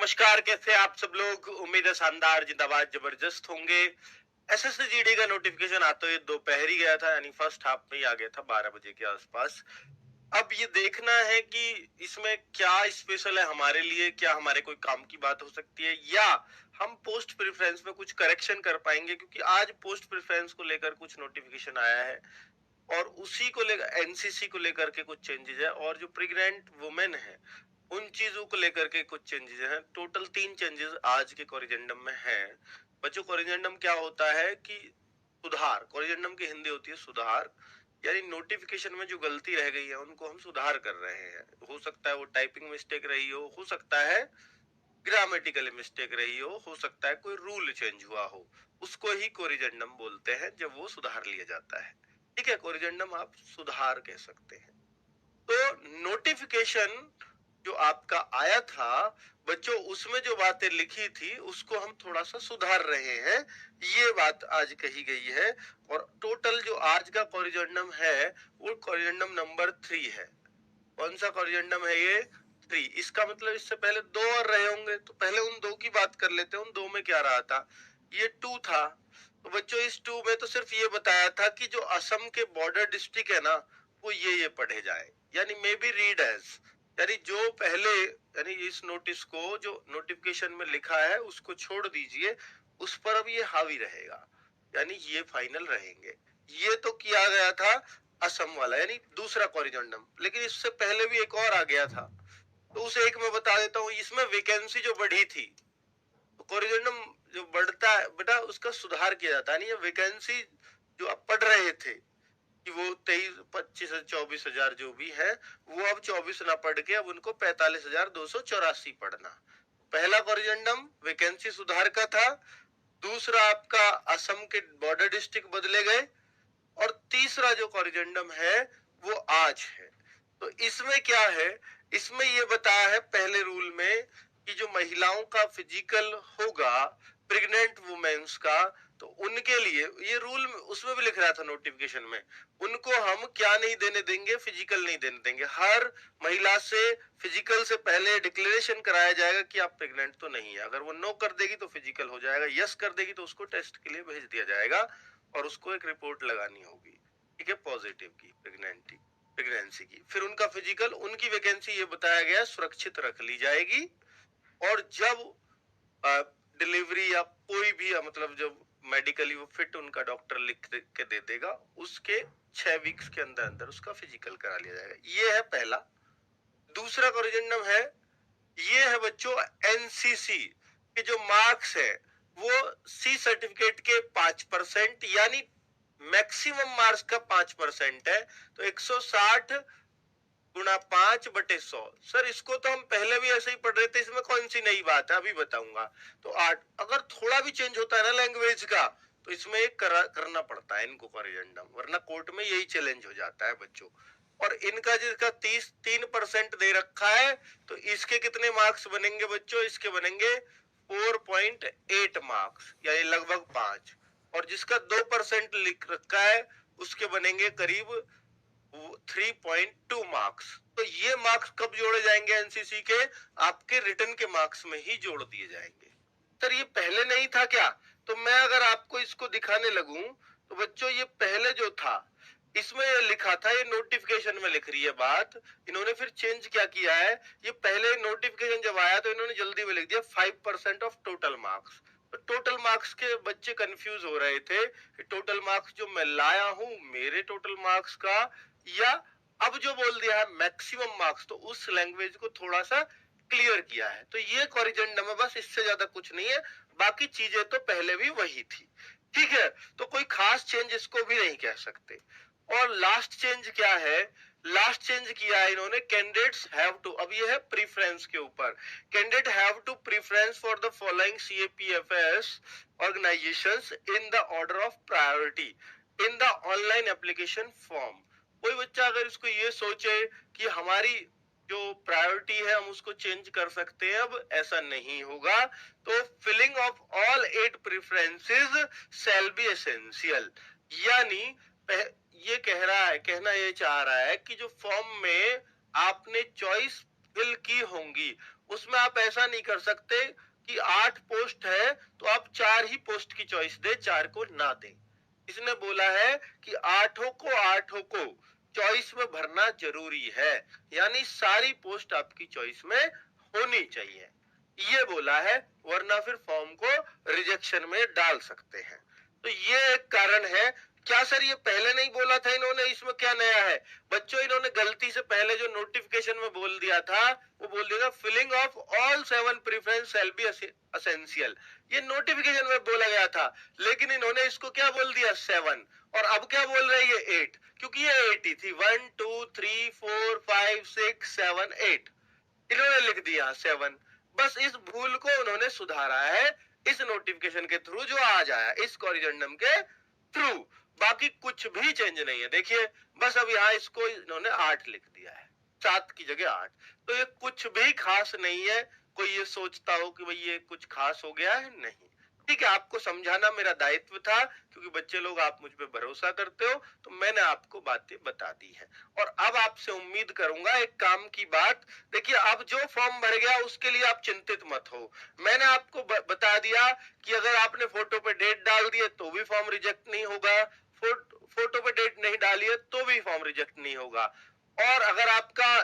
नमस्कार, कैसे आप सब लोग। उम्मीद है शानदार, जिंदाबाद, जबरदस्त होंगे। एसएससी का नोटिफिकेशन आता ही दोपहर ही गया था, यानी फर्स्ट हाफ में ही आ गया था 12 बजे के आसपास। अब ये देखना है कि इसमें क्या स्पेशल है हमारे लिए, क्या हमारे कोई काम की बात हो सकती है, या हम पोस्ट प्रेफरेंस में कुछ करेक्शन कर पाएंगे, क्योंकि आज पोस्ट प्रेफरेंस को लेकर कुछ नोटिफिकेशन आया है और उसी को लेकर एनसीसी को लेकर के कुछ चेंजेस है, और जो प्रेग्नेंट वुमेन है उन चीजों को लेकर के कुछ चेंजेस हैं। टोटल 3 चेंजेस आज के कोरिजेंडम में हैं। बच्चों, कोरिजेंडम क्या होता है कि सुधार, कोरिजेंडम की हिंदी होती है सुधार, यानी नोटिफिकेशन में जो गलती रह गई है उनको हम सुधार कर रहे हैं। हो सकता है वो टाइपिंग मिस्टेक रही हो सकता है ग्रामेटिकल मिस्टेक रही हो सकता है कोई रूल चेंज हुआ हो। उसको ही कोरिजेंडम बोलते हैं जब वो सुधार लिया जाता है। ठीक है, कोरिजेंडम आप सुधार कह सकते हैं। तो नोटिफिकेशन जो आपका आया था बच्चों, उसमें जो बातें लिखी थी उसको हम थोड़ा सा सुधार रहे हैं, ये बात आज कही गई है। और टोटल जो आज का कोरिजेंडम है वो कोरिजेंडम नंबर 3 है। कौन सा कोरिजेंडम है ये? 3। इसका मतलब इससे पहले 2 और रहे होंगे, तो पहले उन 2 की बात कर लेते हैं। उन 2 में क्या रहा था? ये 2 था। तो बच्चों इस 2 में तो सिर्फ ये बताया था कि जो असम के बॉर्डर डिस्ट्रिक्ट है ना, वो ये पढ़े जाए, यानी मे बी रीड एज, यानी जो पहले, यानी इस नोटिस को जो नोटिफिकेशन में लिखा है उसको छोड़ दीजिए, उस पर अब ये हावी रहेगा, यानी ये फाइनल रहेंगे। ये तो किया गया था असम वाला, यानी दूसरा कोरिजेंडम। लेकिन इससे पहले भी एक और आ गया था, तो उसे एक मैं बता देता हूँ। इसमें वैकेंसी जो बढ़ी थी, तो कोरिजेंडम जो बढ़ता है बेटा उसका सुधार किया जाता है। नहीं, ये वैकेंसी जो आप पढ़ रहे थे कि वो 23, 25, 24,000 जो भी है, वो अब 24 ना पढ़ के अब उनको 45,284 पढ़ना। पहला कोरिजेंडम वैकेंसी सुधार का था, दूसरा आपका असम के बॉर्डर डिस्ट्रिक्ट बदले गए, और तीसरा जो कोरिजेंडम है वो आज है। तो इसमें क्या है? इसमें ये बताया है पहले रूल में कि जो महिलाओं का फिजिकल होगा, प्रेग्नेंट वुमेन्स का, तो उनके लिए ये रूल उसमें भी लिख रहा था नोटिफिकेशन में, उनको हम क्या नहीं देने देंगे? फिजिकल नहीं देने देंगे। हर महिला से फिजिकल से पहले डिक्लेरेशन कराया जाएगा कि आप प्रेग्नेंट तो नहीं है। अगर वो नो कर देगी तो फिजिकल हो जाएगा, यस कर देगी तो उसको टेस्ट के लिए भेज दिया जाएगा और उसको एक रिपोर्ट लगानी होगी, ठीक है, पॉजिटिव की, प्रेगनेंसी की। फिर उनका फिजिकल, उनकी वैकेंसी ये बताया गया सुरक्षित रख ली जाएगी, और जब डिलीवरी या कोई भी मतलब जब मेडिकली वो फिट उनका डॉक्टर लिख के दे देगा, उसके 6 वीक्स के अंदर अंदर उसका फिजिकल करा लिया जाएगा। ये है पहला। दूसरा कोरिजेंडम है, ये है बच्चों एनसीसी के जो मार्क्स है वो सी सर्टिफिकेट के 5%, यानी मैक्सिमम मार्क्स का 5% है। तो 160 गुणा 5/100। सर इसको तो हम पहले भी ऐसे ही पढ़ रहे थे, इसमें कौन सी नई बात है? अभी बताऊंगा। तो 8, अगर थोड़ा भी चेंज होता है ना लैंग्वेज का, तो इसमें एक करना पड़ता है इनको कोरिजेंडम, वरना कोर्ट में यही चैलेंज हो जाता है बच्चों। और इनका जिसका 3% दे रखा है, तो इसके कितने मार्क्स बनेंगे बच्चों? इसके बनेंगे 4.8 मार्क्स, यानी लगभग 5। और जिसका 2% लिख रखा है उसके बनेंगे करीब 3.2 मार्क्स। तो ये मार्क्स कब जोड़े जाएंगे एनसीसी के? आपके रिटर्न के मार्क्स में ही जोड़ दिए जाएंगे। सर ये पहले नहीं था क्या? तो मैं अगर आपको इसको दिखाने लगूं तो बच्चों ये पहले जो था इसमें ये लिखा था, ये नोटिफिकेशन में लिख रही है बात, इन्होंने फिर चेंज क्या किया है, ये पहले नोटिफिकेशन जब आया तो इन्होंने जल्दी में लिख दिया 5% ऑफ टोटल मार्क्स। तो टोटल मार्क्स के बच्चे कंफ्यूज हो रहे थे कि टोटल मार्क्स जो मैं लाया हूं मेरे टोटल मार्क्स का, या अब जो बोल दिया है मैक्सिमम मार्क्स, तो उस लैंग्वेज को थोड़ा सा क्लियर किया है। तो ये कोरिजेंडम है, बस इससे ज्यादा कुछ नहीं है, बाकी चीजें तो पहले भी वही थी। ठीक है, तो कोई खास चेंज इसको भी नहीं कह सकते। और लास्ट चेंज क्या है? लास्ट चेंज किया है इन्होंने, कैंडिडेट्स हैव टू, अब ये है प्रीफरेंस के ऊपर, candidate have to preference for the following CAPFs organisations in the order of priority in the online application form. कोई बच्चा अगर इसको ये सोचे कि हमारी जो प्रायोरिटी है हम उसको चेंज कर सकते हैं, अब ऐसा नहीं होगा। तो filling of all 8 preferences shall be essential, यानी ये कह रहा है, कहना ये चाह रहा है कि जो फॉर्म में आपने चॉइस फिल की होंगी। उसमें आप ऐसा नहीं कर सकते कि 8 पोस्ट है तो आप 4 ही पोस्ट की चॉइस दे, 4 को ना दें। इसने बोला है कि आठों को चॉइस में भरना जरूरी है, यानी सारी पोस्ट आपकी चॉइस में होनी चाहिए, ये बोला है, वरना फिर फॉर्म को रिजेक्शन में डाल सकते हैं। तो ये एक कारण है। क्या सर ये पहले नहीं बोला था इन्होंने, इसमें क्या नया है? बच्चों इन्होंने गलती से पहले जो नोटिफिकेशन में बोल दिया था वो बोल दिया था filling of all 7 preference shall be essential. ये नोटिफिकेशन में बोला गया था, लेकिन इन्होंने इसको क्या बोल दिया 7, और अब क्या बोल रहे हैं ये 8, क्योंकि ये 8 ही थी। 1 2 3 4 5 6 7 8, इन्होंने लिख दिया 7। बस इस भूल को उन्होंने सुधारा है इस नोटिफिकेशन के थ्रू जो आज आया, इस कॉरिजेंडम के थ्रू। बाकी कुछ भी चेंज नहीं है। देखिए बस अब यहाँ इसको इन्होंने 8 लिख दिया है, 7 की जगह 8। तो ये कुछ भी खास नहीं है, कोई ये सोचता हो कि भाई ये कुछ खास हो गया है, नहीं। ठीक है, आपको समझाना मेरा दायित्व था, क्योंकि बच्चे लोग आप मुझ पे भरोसा करते हो, तो मैंने आपको बातें बता दी है। और अब आपसे उम्मीद करूंगा एक काम की बात, देखिए अब जो फॉर्म भर गया उसके लिए आप चिंतित मत हो। मैंने आपको बता दिया कि अगर आपने फोटो पे डेट डाल दी है तो भी फॉर्म रिजेक्ट नहीं होगा, फोटो पे डेट नहीं डाली है तो भी फॉर्म रिजेक्ट नहीं होगा। और अगर आपका